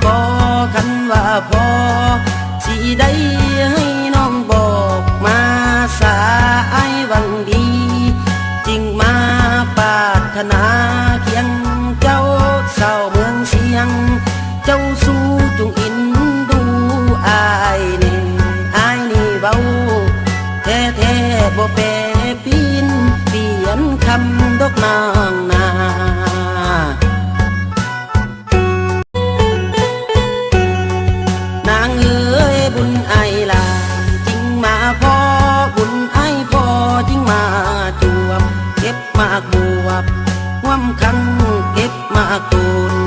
ก็คันว่าพอสิได้ให้น้องบอกมาสายหวังดีจึงมาปรารถนาเคียงเจ้าเศร้าเมืองเสียงเจ้าสู้จงอินดูอายนี่เบาแท้บ่แปรปีนเปลี่ยนคำดอกนางนานางเอ๋ยบุญไอลาจึงมาพอบุญไอพอจึงมาจวบเก็บมากบวบห่วมคันเก็บมากตูน